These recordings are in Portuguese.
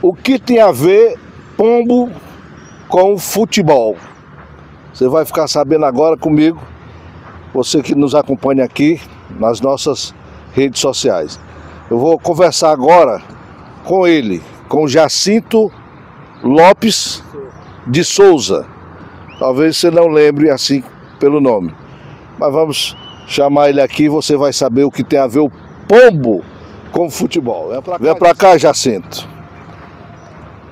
O que tem a ver pombo com futebol? Você vai ficar sabendo agora comigo, você que nos acompanha aqui nas nossas redes sociais. Eu vou conversar agora com ele, com Jacinto Lopes de Souza. Talvez você não lembre assim pelo nome, mas vamos chamar ele aqui e você vai saber o que tem a ver o pombo com futebol. Vem pra cá, Jacinto.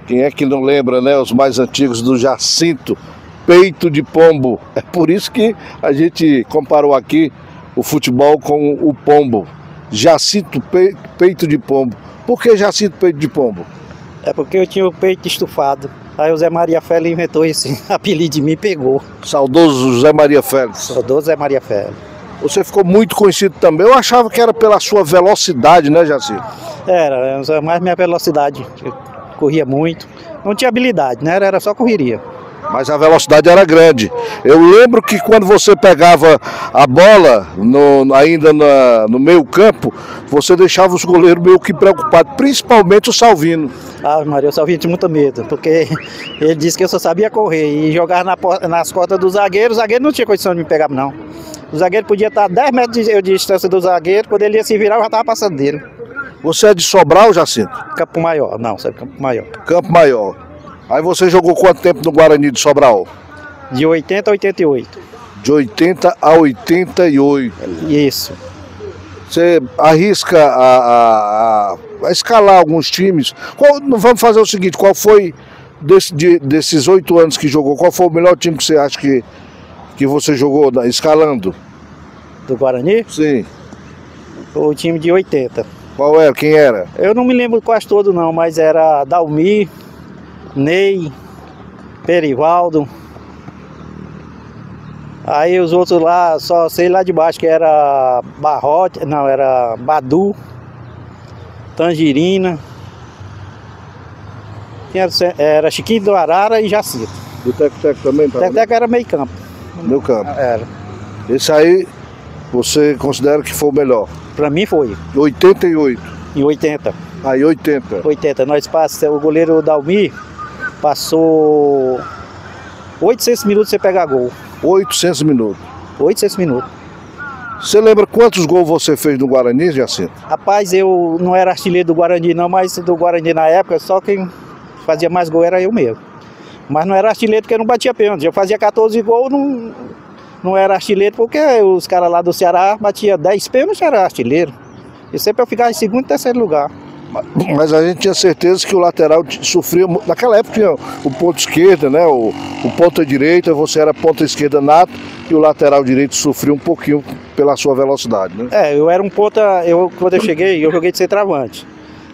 Quem é que não lembra, né? Os mais antigos do Jacinto, peito de pombo. É por isso que a gente comparou aqui o futebol com o pombo. Jacinto peito de pombo. Por que Jacinto peito de pombo? É porque eu tinha o peito estufado. Aí o Zé Maria Félix inventou esse apelido de mim e pegou. Saudoso José Maria Félix. Saudoso Zé Maria Félix. Você ficou muito conhecido também. Eu achava que era pela sua velocidade, né, Jacinto? Era mais minha velocidade. Eu corria muito. Não tinha habilidade, né? Era só correria. Mas a velocidade era grande. Eu lembro que quando você pegava a bola ainda no meio campo, você deixava os goleiros meio que preocupados, principalmente o Salvino. Ah, Maria, o Salvino tinha muito medo, porque ele disse que eu só sabia correr e jogar nas costas do zagueiro. O zagueiro não tinha condição de me pegar, não. O zagueiro podia estar a 10 metros de distância do zagueiro, quando ele ia se virar eu já estava passando dele. Você é de Sobral, Jacinto? Campo Maior, não, sabe, Campo Maior. Campo Maior. Aí você jogou quanto tempo no Guarani de Sobral? De 80 a 88. De 80 a 88. Isso. Você arrisca a escalar alguns times. Vamos fazer o seguinte, qual foi, desses 8 anos que jogou, qual foi o melhor time que você acha que você jogou escalando? Do Guarani? Sim. O time de 80. Qual era? Quem era? Eu não me lembro quase todo não, mas era Dalmi, Ney, Perivaldo. Aí os outros lá, só sei lá de baixo que era Barrote, não, era Badu, Tangerina. Era Chiquinho do Arara e Jacinto. Do Teco-Teco também? Teco-Teco era meio campo. Meio campo. Era. Esse aí você considera que foi o melhor? Pra mim foi. 88. Em 80. Aí 80. 80. Nós passamos, o goleiro Dalmi passou 800 minutos sem pegar gol. 800 minutos. 800 minutos. Você lembra quantos gols você fez no Guarani, Jacinto? Rapaz, eu não era artilheiro do Guarani não, mas do Guarani na época, só quem fazia mais gol era eu mesmo. Mas não era artilheiro porque eu não batia pênalti. Eu fazia 14 gols, não era artilheiro porque os caras lá do Ceará batiam 10 pênaltis, era artilheiro. E sempre eu ficava em segundo e terceiro lugar. Mas a gente tinha certeza que o lateral sofria. Naquela época tinha o ponto esquerda, né? O ponta direita, você era ponta esquerda nato e o lateral direito sofria um pouquinho pela sua velocidade, né? Eu era um ponta. Quando eu cheguei, eu joguei de centroavante.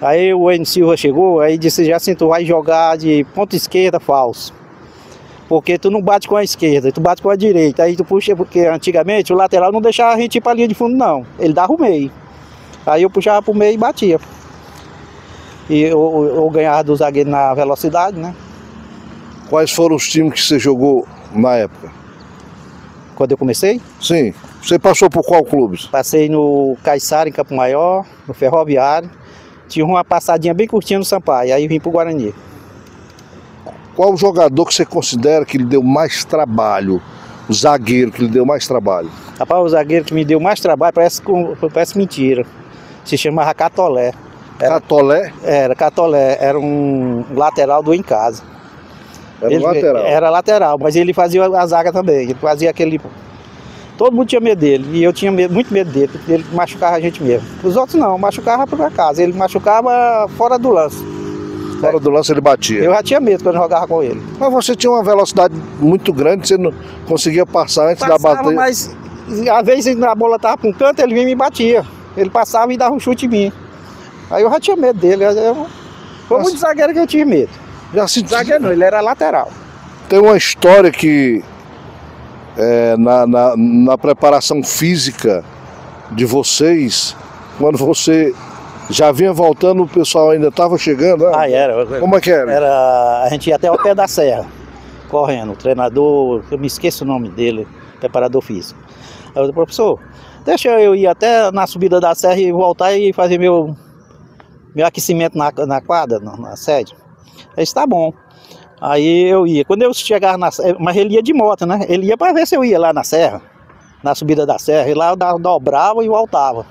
Aí o N. Silva chegou, aí disse: Jacinto, vai jogar de ponta esquerda falso. Porque tu não bate com a esquerda, tu bate com a direita. Aí tu puxa, porque antigamente o lateral não deixava a gente ir pra linha de fundo, não. Ele dava o meio. Aí eu puxava pro meio e batia. E eu ganhava do zagueiro na velocidade, né? Quais foram os times que você jogou na época? Quando eu comecei? Sim. Você passou por qual clube? Passei no Caiçara, em Campo Maior, no Ferroviário. Tinha uma passadinha bem curtinha no Sampaio, aí vim pro Guarani. Qual o jogador que você considera que lhe deu mais trabalho? O zagueiro que lhe deu mais trabalho? Rapaz, o zagueiro que me deu mais trabalho parece mentira. Se chamava Catolé. Catolé? Era Catolé, era um lateral do Em Casa. Era lateral? Era lateral, mas ele fazia a zaga também. Ele fazia aquele... Todo mundo tinha medo dele, e eu tinha muito medo dele, porque ele machucava a gente mesmo. Os outros não, machucava por acaso, ele machucava fora do lance. Fora do lance ele batia? Eu já tinha medo quando eu jogava com ele. Mas você tinha uma velocidade muito grande, você não conseguia passar antes da bateria? Mas às vezes a bola estava para um canto, ele vinha e me batia. Ele passava e dava um chute em mim. Aí eu já tinha medo dele. Foi muito zagueiro que eu tinha medo. Zagueiro não, ele era lateral. Tem uma história que na preparação física de vocês, quando você já vinha voltando, o pessoal ainda estava chegando, né? Ah, era. Como é que era? A gente ia até o pé da serra, correndo. O treinador, eu me esqueço o nome dele, preparador físico. Aí eu disse: professor, deixa eu ir até na subida da serra e voltar e fazer meu aquecimento na quadra, na sede. Aí disse, tá bom. Aí eu ia. Quando eu chegava na serra, mas ele ia de moto, né? Ele ia para ver se eu ia lá na serra, na subida da serra, e lá eu dobrava e voltava.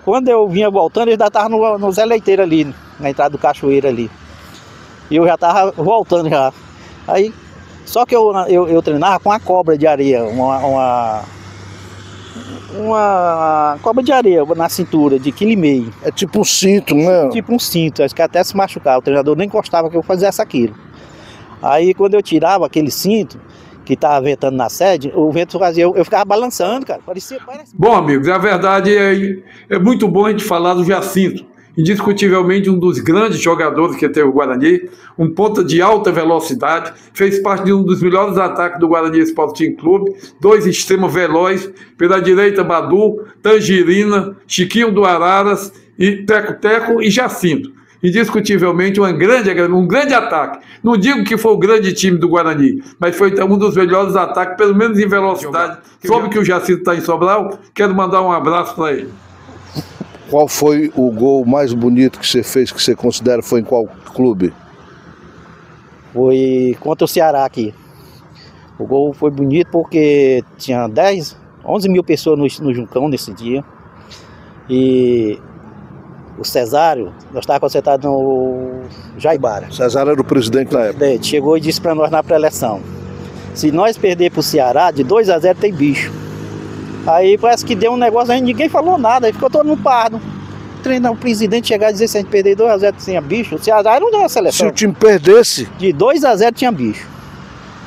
Quando eu vinha voltando, ele já estava no Zé Leiteiro ali, na entrada do Cachoeiro ali. E eu já estava voltando já. Aí, só que eu treinava com uma cobra de areia, uma cobra de areia na cintura, de 1,5 kg. É tipo um cinto, né? Tipo um cinto, acho que até se machucar, o treinador nem encostava que eu fizesse aquilo. Aí quando eu tirava aquele cinto, que estava ventando na sede, o vento fazia, eu ficava balançando, cara, parecia... Bom, amigos, a verdade é muito bom a gente falar do Jacinto, indiscutivelmente um dos grandes jogadores que teve o Guarani, um ponta de alta velocidade, fez parte de um dos melhores ataques do Guarani Sporting Clube, 2 extremos velozes, pela direita Badu, Tangerina, Chiquinho do Araras, e Teco-Teco e Jacinto. Indiscutivelmente um grande ataque. Não digo que foi o grande time do Guarani, mas foi um dos melhores ataques, pelo menos em velocidade. Soube que o Jacinto está em Sobral, quero mandar um abraço para ele. Qual foi o gol mais bonito que você fez, que você considera foi em qual clube? Foi contra o Ceará aqui. O gol foi bonito porque tinha 11 mil pessoas no Juncão nesse dia. E o Cesário, nós estávamos concentrados no Jaibara. Cesário era o presidente na época. Chegou e disse para nós na pré-eleção: se nós perder para o Ceará, de 2-0 tem bicho. Aí parece que deu um negócio, aí ninguém falou nada, aí ficou todo mundo pardo. O presidente chegar e dizer: se a gente perder 2-0 tinha bicho. O Ceará não deu uma seleção. Se o time perdesse, de 2-0 tinha bicho.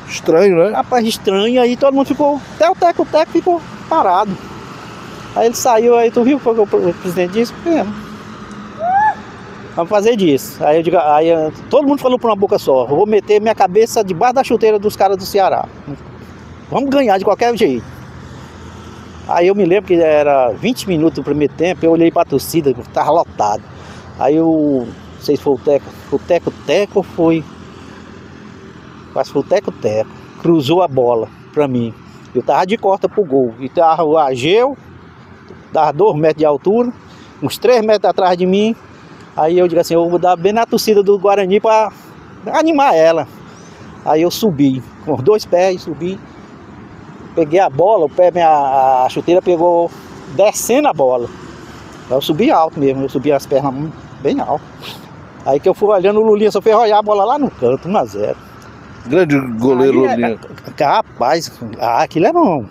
Estranho, né? Rapaz, estranho, aí todo mundo ficou, até o Teco ficou parado. Aí ele saiu, aí tu viu o que o presidente disse? Vamos fazer disso. Aí eu digo, todo mundo falou por uma boca só: eu vou meter minha cabeça debaixo da chuteira dos caras do Ceará. Vamos ganhar de qualquer jeito. Aí eu me lembro que era 20 minutos do primeiro tempo, eu olhei pra torcida, tava lotado. Aí não sei se foi o Teco foi. Mas foi o Teco, cruzou a bola pra mim. Eu tava de costa pro gol. E tava o Ageu, dava 2 metros de altura, uns 3 metros atrás de mim. Aí eu digo assim: eu vou dar bem na torcida do Guarani pra animar ela. Aí eu subi, com os 2 pés, subi. Peguei a bola, a chuteira pegou descendo a bola. Eu subi alto mesmo, eu subi as pernas bem alto. Aí que eu fui olhando, o Lulinha só fez olhar a bola lá no canto, 1-0. Grande goleiro Lulinha. Rapaz, aquilo é bom.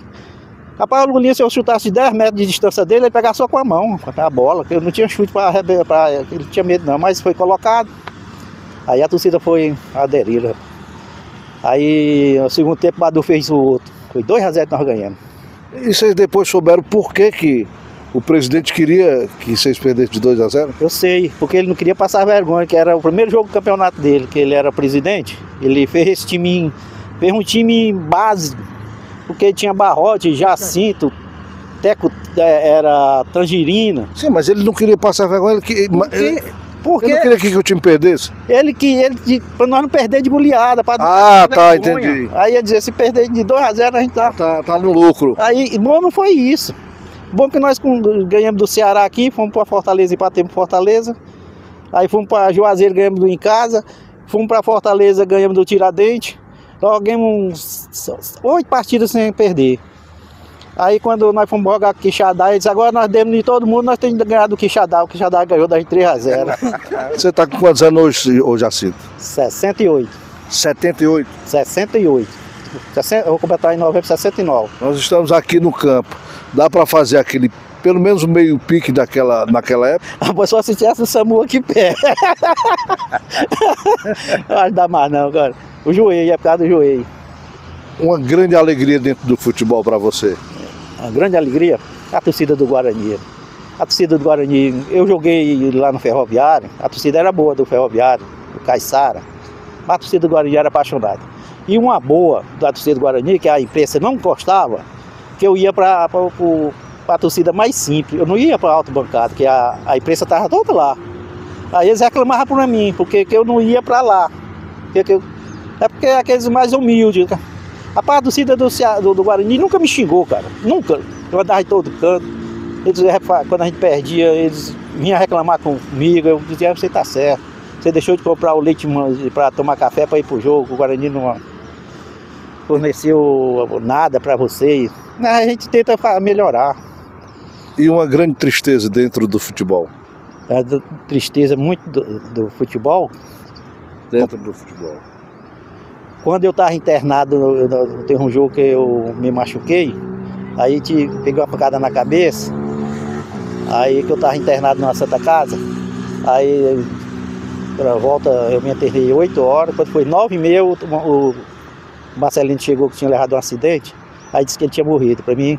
Rapaz, o Lulinha, se eu chutasse 10 metros de distância dele, ele pegava só com a mão, com a bola, que eu não tinha chute para ele não tinha medo não, mas foi colocado. Aí a torcida foi aderida. Aí no segundo tempo o Badu fez o outro. Foi 2-0 que nós ganhamos. E vocês depois souberam por que o presidente queria que vocês perdessem de 2-0? Eu sei, porque ele não queria passar vergonha, que era o primeiro jogo do campeonato dele, que ele era presidente. Ele fez fez um time básico, porque tinha Barrote, Jacinto, Teco, era Tangerina. Sim, mas ele não queria passar vergonha, ele não queria que o time perdesse? Ele para nós não perder de goleada. Tá, entendi. Aí ia dizer: se perder de 2-0 a gente tá no lucro. Aí, bom, não foi isso. Bom que nós ganhamos do Ceará aqui, fomos para Fortaleza e empatamos Fortaleza. Aí fomos para Juazeiro, ganhamos do em casa. Fomos para Fortaleza, ganhamos do Tiradentes. Nós ganhamos 8 partidas sem perder. Aí quando nós fomos jogar com o Quixadá, ele disse: agora nós demos de todo mundo, nós temos que ganhar do Quixadá. O Quixadá ganhou da gente 3-0. Você tá com quantos anos hoje, Jacinto? 68. 78? 68. Eu vou completar em novembro 69. Nós estamos aqui no campo. Dá para fazer aquele, pelo menos o meio pique naquela época? Pois só se tivesse o SAMU aqui perto. Não dá mais não, cara. O joelho, é por causa do joelho. Uma grande alegria dentro do futebol para você? Uma grande alegria? A torcida do Guarani. A torcida do Guarani, eu joguei lá no Ferroviário, a torcida era boa do Ferroviário, do Caiçara. A torcida do Guarani era apaixonada. E uma boa da torcida do Guarani, que a imprensa não gostava, que eu ia para a torcida mais simples. Eu não ia para a alta bancada, que a imprensa estava toda lá. Aí eles reclamavam por mim, porque eu não ia para lá. É porque é aqueles mais humildes. A torcida do Guarani nunca me xingou, cara. Nunca. Eu andava em todo canto. Eles, quando a gente perdia, eles vinham reclamar comigo. Eu dizia: você tá certo. Você deixou de comprar o leite para tomar café para ir pro jogo, o Guarani não forneceu nada para vocês. A gente tenta melhorar. E uma grande tristeza dentro do futebol? A tristeza muito do futebol? Dentro do futebol. Quando eu estava internado, teve um jogo que eu me machuquei, aí peguei uma pancada na cabeça, aí que eu estava internado numa Santa Casa, aí pra volta eu me internei 8 horas, quando foi 9h30 o Marcelino chegou que tinha levado um acidente, aí disse que ele tinha morrido para mim,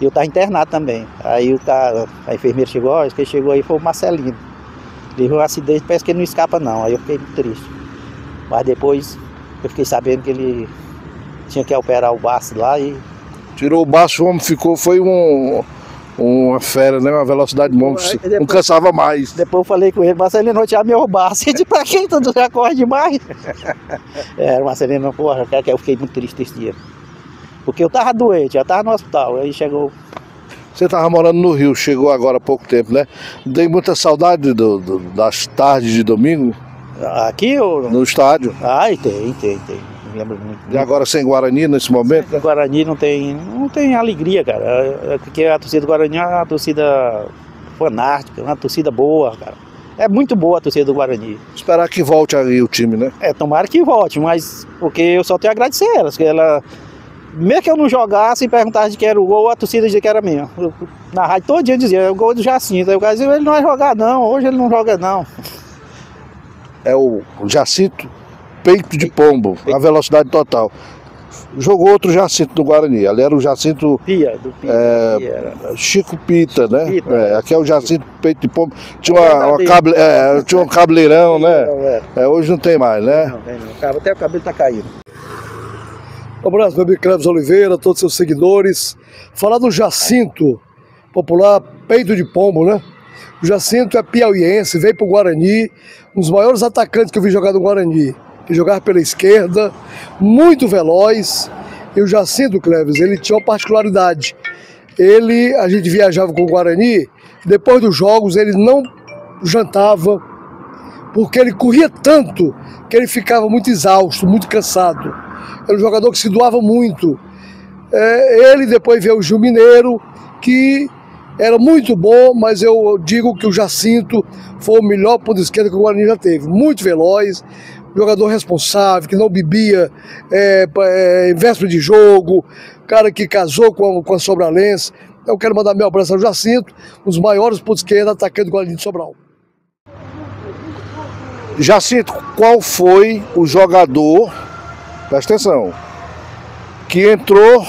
e eu estava internado também. Aí a enfermeira chegou, ó, quem chegou aí foi o Marcelino, levou um acidente, parece que ele não escapa não, aí eu fiquei muito triste, mas depois eu fiquei sabendo que ele tinha que operar o baço lá e... Tirou o baço, o homem ficou, foi uma fera, né? Uma velocidade monstro, não cansava mais. Depois eu falei com ele, Marcelino, não tinha meu baço. Ele disse, pra quem? Tu já corre demais? Marcelino, porra, eu fiquei muito triste esse dia. Porque eu tava doente, já tava no hospital, aí chegou... Você estava morando no Rio, chegou agora há pouco tempo, né? Dei muita saudade das tardes de domingo? Aqui ou... No estádio? Ai, tem. Me lembro muito. E agora sem Guarani nesse momento? Né? Guarani não tem alegria, cara. Porque a torcida do Guarani é uma torcida fanática, uma torcida boa, cara. É muito boa a torcida do Guarani. Esperar que volte aí o time, né? Tomara que volte, mas porque eu só tenho a agradecer a elas, que ela... Mesmo que eu não jogasse e perguntasse de que era o gol, a torcida dizia que era minha. Na rádio todo dia dizia, é o gol do Jacinto. Aí o cara dizia, ele não vai jogar não, hoje ele não joga não. É o Jacinto Peito de Pombo, a velocidade total. Jogou outro Jacinto no Guarani, ali era o Jacinto Pia. Chico Pita, né? Pita. Aqui é o Jacinto Peito de Pombo. Tinha tinha um cabeleirão, né? Hoje não tem mais, né? Não, até o cabelo tá caindo. Um abraço, meu amigo Cleves Oliveira, todos os seus seguidores. Falar do Jacinto, popular Peito de Pombo, né? O Jacinto é piauiense, veio pro Guarani, um dos maiores atacantes que eu vi jogar no Guarani. Ele jogava pela esquerda, muito veloz. E o Jacinto, Cleves, ele tinha uma particularidade. A gente viajava com o Guarani, depois dos jogos ele não jantava, porque ele corria tanto que ele ficava muito exausto, muito cansado. Era um jogador que se doava muito. Ele depois veio o Gil Mineiro, que era muito bom, mas eu digo que o Jacinto foi o melhor ponto esquerda que o Guarani já teve. Muito veloz, jogador responsável, que não bebia em véspera de jogo, cara que casou com a Sobralense. Eu quero mandar meu abraço ao Jacinto, um dos maiores pontos esquerda atacantes do Guarani de Sobral. Jacinto, qual foi o jogador, presta atenção, que entrou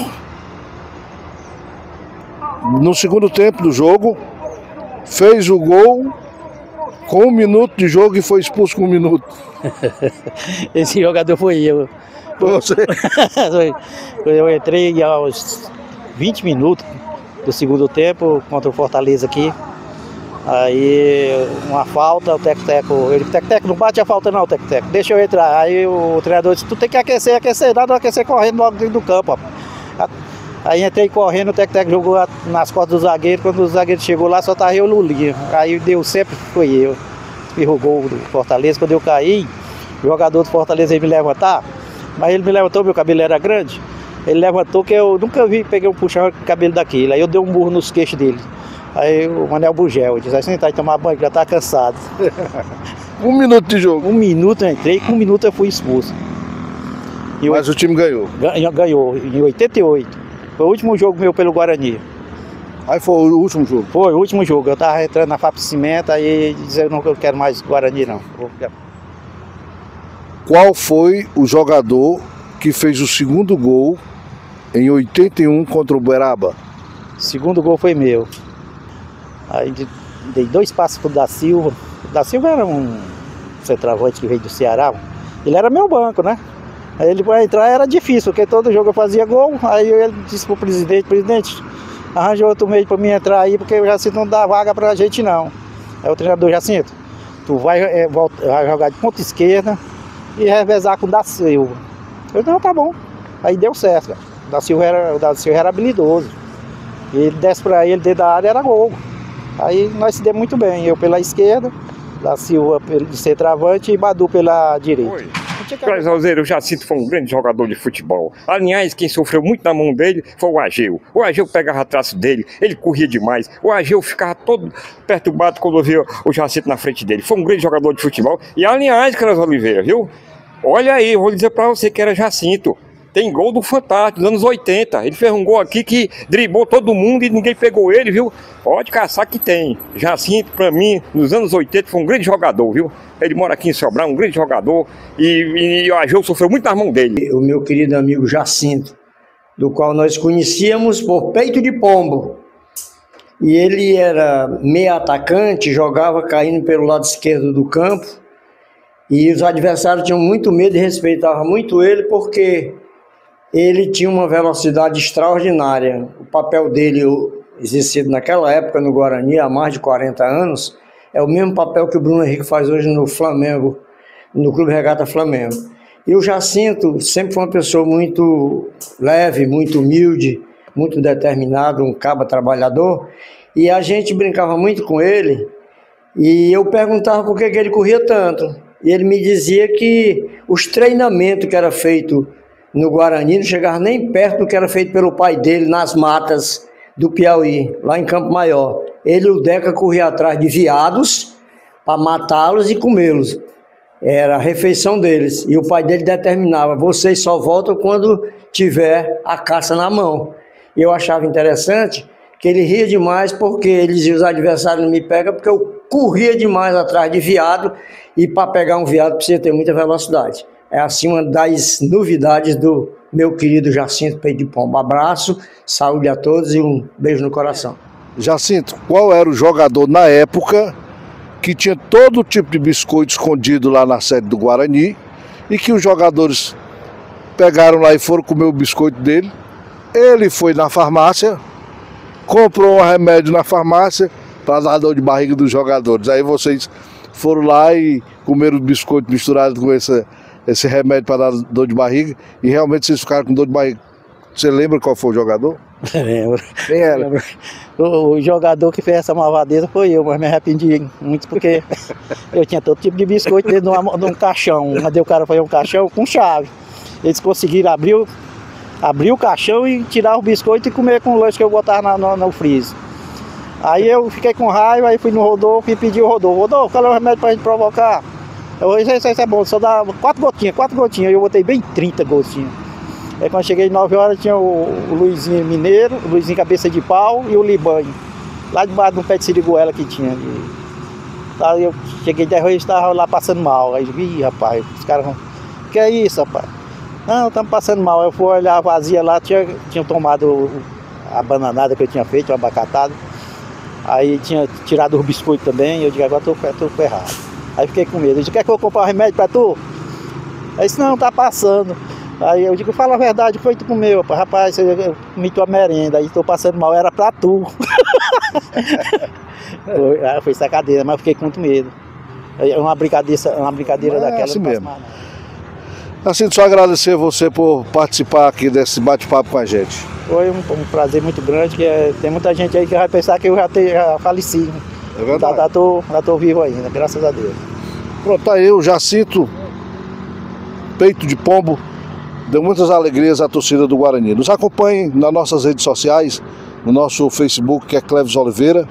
no segundo tempo do jogo, fez o gol com 1 minuto de jogo e foi expulso com 1 minuto? Esse jogador foi eu. Você? Eu entrei aos 20 minutos do segundo tempo contra o Fortaleza aqui. Aí uma falta, o Teco-Teco, Teco-Teco, não bate a falta não, Teco-Teco, deixa eu entrar. Aí o treinador disse, tu tem que aquecer, nada, aquecer correndo logo dentro do campo, ó. Aí entrei correndo, o Teco-Teco jogou nas costas do zagueiro, quando o zagueiro chegou lá só tava eu e o Lulinha. Aí deu sempre, foi eu, o gol do Fortaleza. Quando eu caí, o jogador do Fortaleza veio me levantar, mas ele me levantou, meu cabelo era grande, ele levantou que eu nunca vi, peguei um puxão com o cabelo daquele, aí eu dei um burro nos queixos dele. Aí o Manel Bugel disse, vai sentar e tomar banho, já tá cansado. 1 minuto de jogo. 1 minuto eu entrei, com 1 minuto eu fui expulso. Mas o time ganhou? Ganhou, em 88. Foi o último jogo meu pelo Guarani. Aí foi o último jogo? Foi o último jogo. Eu tava entrando na FAP Cimento, aí dizendo que eu não quero mais Guarani, não. Qual foi o jogador que fez o segundo gol em 81 contra o Uberaba? O segundo gol foi meu. Aí dei 2 passos pro Da Silva. O Da Silva era um centroavante que veio do Ceará. Ele era meu banco, né? Aí ele para entrar era difícil, porque todo jogo eu fazia gol. Aí ele disse pro presidente, arranja outro meio para mim entrar aí, porque o Jacinto não dá vaga pra gente não. Aí o treinador, Jacinto, tu vai jogar de ponta esquerda e revezar com o Da Silva. Eu disse, não, tá bom. Aí deu certo, cara. O Da Silva era habilidoso. E ele desce pra ele dentro da área, era gol. Aí nós se demos muito bem, eu pela esquerda Da Silva de centroavante e Badu pela direita. Oi. Cleves Oliveira, o Jacinto foi um grande jogador de futebol. Aliás, quem sofreu muito na mão dele foi o Ageu. O Ageu pegava traço dele, ele corria demais. O Ageu ficava todo perturbado quando via o Jacinto na frente dele. Foi um grande jogador de futebol. E aliás, Cleves Oliveira, viu? Olha aí, eu vou dizer pra você que era Jacinto. Tem gol do Fantástico, dos anos 80. Ele fez um gol aqui que driblou todo mundo e ninguém pegou ele, viu? Pode caçar que tem. Jacinto, pra mim, nos anos 80, foi um grande jogador, viu? Ele mora aqui em Sobral, um grande jogador. E o Ageu sofreu muito na mão dele. O meu querido amigo Jacinto, do qual nós conhecíamos por Peito de Pombo. E ele era meio atacante, jogava caindo pelo lado esquerdo do campo. E os adversários tinham muito medo e respeitavam muito ele, porque ele tinha uma velocidade extraordinária. O papel dele, exercido naquela época no Guarani, há mais de 40 anos, é o mesmo papel que o Bruno Henrique faz hoje no Flamengo, no Clube Regata Flamengo. E o Jacinto sempre foi uma pessoa muito leve, muito humilde, muito determinado, um cabo trabalhador. E a gente brincava muito com ele, e eu perguntava por que ele corria tanto. E ele me dizia que os treinamentos que era feito no Guarani não chegava nem perto do que era feito pelo pai dele nas matas do Piauí, lá em Campo Maior. Ele e o Deca corriam atrás de veados para matá-los e comê-los. Era a refeição deles. E o pai dele determinava: vocês só voltam quando tiver a caça na mão. E eu achava interessante que ele ria demais, porque ele dizia: os adversários não me pegam, porque eu corria demais atrás de veado, e para pegar um veado precisa ter muita velocidade. É assim uma das novidades do meu querido Jacinto Peito de Pombo. Abraço, saúde a todos e um beijo no coração. Jacinto, qual era o jogador na época que tinha todo tipo de biscoito escondido lá na sede do Guarani e que os jogadores pegaram lá e foram comer o biscoito dele? Ele foi na farmácia, comprou um remédio na farmácia para dar dor de barriga dos jogadores. Aí vocês foram lá e comeram o biscoito misturado com esse remédio para dar dor de barriga, e realmente vocês ficaram com dor de barriga. Você lembra qual foi o jogador? Lembro. Quem era? O jogador que fez essa malvadeza foi eu, mas me arrependi muito, porque eu tinha todo tipo de biscoito dentro de um caixão. Mandei o cara fazer um caixão com chave. Eles conseguiram abrir o caixão e tirar o biscoito e comer com o lanche que eu botava no freezer. Aí eu fiquei com raiva, aí fui no Rodolfo e pedi o Rodolfo: Rodolfo, qual é o remédio pra gente provocar? Eu disse: isso é bom, só dá 4 gotinhas. Eu botei bem 30 gotinhas. Aí quando cheguei 9 horas tinha o Luizinho Mineiro, o Luizinho Cabeça de Pau e o Libanho, lá debaixo de um pé de siriguela que tinha. Aí eu cheguei 10 horas e estava lá passando mal. Aí eu vi, rapaz, os caras vão: que é isso, rapaz? Não, estamos passando mal. Eu fui olhar a vazia lá, tinha tomado a bananada que eu tinha feito, a abacatada. Aí tinha tirado o biscoito também. Eu digo: agora estou ferrado. Aí fiquei com medo. Eu disse: quer que eu compre um remédio para tu? Aí disse: não, tá passando. Aí eu digo: fala a verdade, foi tu comeu, rapaz, eu comi tua merenda, aí estou passando mal, era pra tu. Foi sacadeira, mas eu fiquei com muito medo. É uma brincadeira daquela. Assim mesmo. Assim, só agradecer você por participar aqui desse bate-papo com a gente. Foi um prazer muito grande, que tem muita gente aí que vai pensar que eu já faleci. É verdade. Já tô vivo ainda, graças a Deus. Pronto, tá aí o Jacinto Peito de Pombo. Deu muitas alegrias à torcida do Guarani. Nos acompanhem nas nossas redes sociais, no nosso Facebook, que é Cleves Oliveira.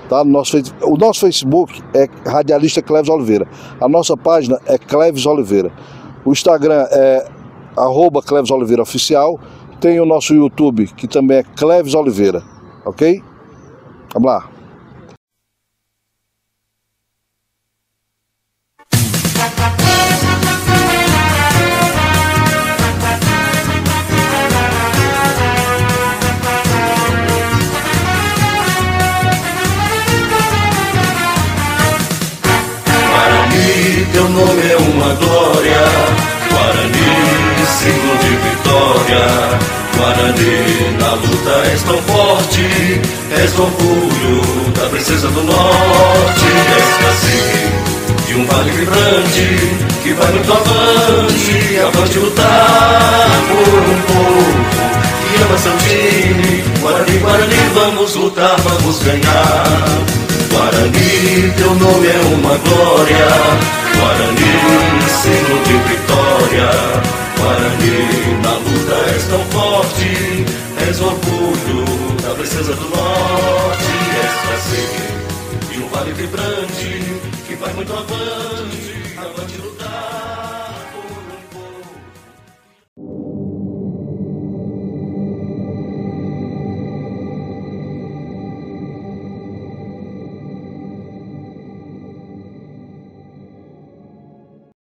Tá? O nosso Facebook é Radialista Cleves Oliveira. A nossa página é Cleves Oliveira. O Instagram é @Cleves Oliveira Oficial. Tem o nosso YouTube, que também é Cleves Oliveira. Ok? Vamos lá. Teu nome é uma glória, Guarani, símbolo de vitória. Guarani, na luta és tão forte, és orgulho da princesa do norte. És cacique de um vale vibrante, que vai muito avante lutar por um povo que ama seu time. Guarani, Guarani, vamos lutar, vamos ganhar. Guarani, teu nome é uma glória. Guarani, símbolo de vitória. Guarani, na luta és tão forte. És o orgulho da princesa do norte. És cacique de um vale vibrante que vai muito avante, avante lutando.